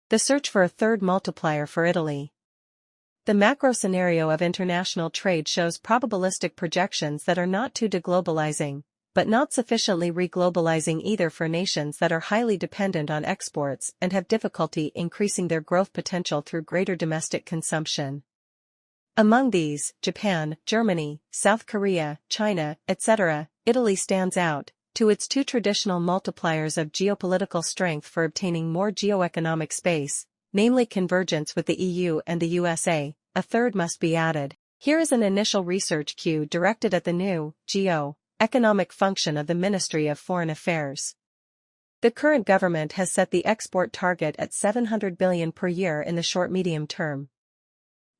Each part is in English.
The search for a third multiplier for Italy. The macro scenario of international trade shows probabilistic projections that are not too deglobalizing, but not sufficiently reglobalizing either for nations that are highly dependent on exports and have difficulty increasing their growth potential through greater domestic consumption. Among these, Japan, Germany, South Korea, China, etc., Italy stands out, to its two traditional multipliers of geopolitical strength for obtaining more geoeconomic space, namely convergence with the EU and the USA. A third must be added. Here is an initial research cue directed at the new, geoeconomic function of the Ministry of Foreign Affairs. The current government has set the export target at 700 billion per year in the short-medium term.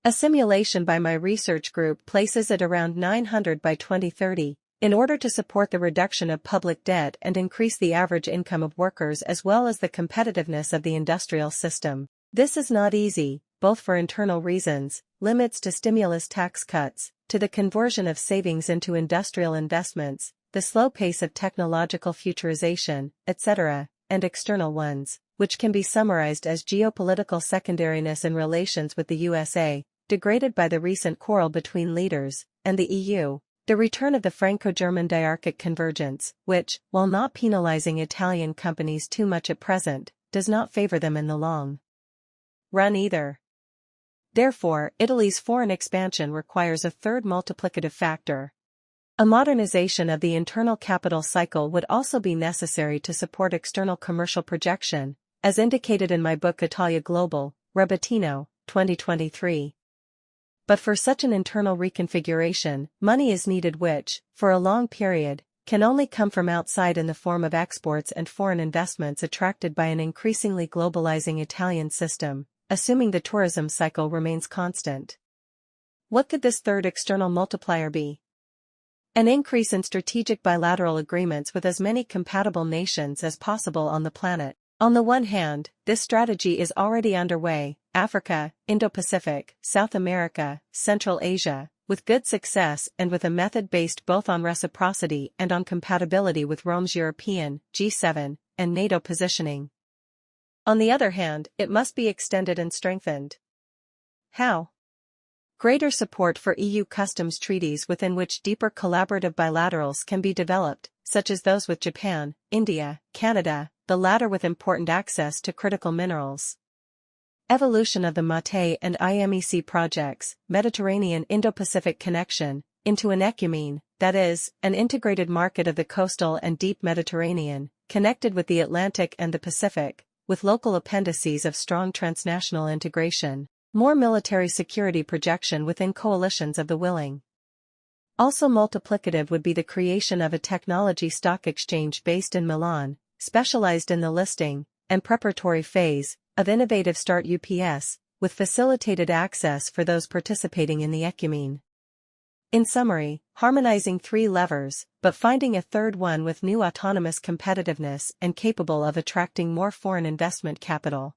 A simulation by my research group places it around 900 by 2030, in order to support the reduction of public debt and increase the average income of workers as well as the competitiveness of the industrial system. This is not easy, both for internal reasons, limits to stimulus tax cuts, to the conversion of savings into industrial investments, the slow pace of technological futurization, etc., and external ones, which can be summarized as geopolitical secondariness in relations with the USA, degraded by the recent quarrel between leaders, and the EU, the return of the Franco German dyarchic convergence, which, while not penalizing Italian companies too much at present, does not favor them in the long run either. Therefore, Italy's foreign expansion requires a third multiplicative factor. A modernization of the internal capital cycle would also be necessary to support external commercial projection, as indicated in my book Italia Global, Rebattino, 2023. But for such an internal reconfiguration, money is needed which, for a long period, can only come from outside in the form of exports and foreign investments attracted by an increasingly globalizing Italian system, assuming the tourism cycle remains constant. What could this third external multiplier be? An increase in strategic bilateral agreements with as many compatible nations as possible on the planet. On the one hand, this strategy is already underway: Africa, Indo-Pacific, South America, Central Asia, with good success and with a method based both on reciprocity and on compatibility with Rome's European, G7, and NATO positioning. On the other hand, it must be extended and strengthened. How? Greater support for EU customs treaties within which deeper collaborative bilaterals can be developed, such as those with Japan, India, Canada, the latter with important access to critical minerals. Evolution of the MATE and IMEC projects, Mediterranean Indo-Pacific connection, into an ecumene, that is, an integrated market of the coastal and deep Mediterranean, connected with the Atlantic and the Pacific, with local appendices of strong transnational integration, more military security projection within coalitions of the willing. Also multiplicative would be the creation of a technology stock exchange based in Milan, specialized in the listing and preparatory phase of innovative start UPS, with facilitated access for those participating in the ecumene. In summary, harmonizing three levers, but finding a third one with new autonomous competitiveness and capable of attracting more foreign investment capital.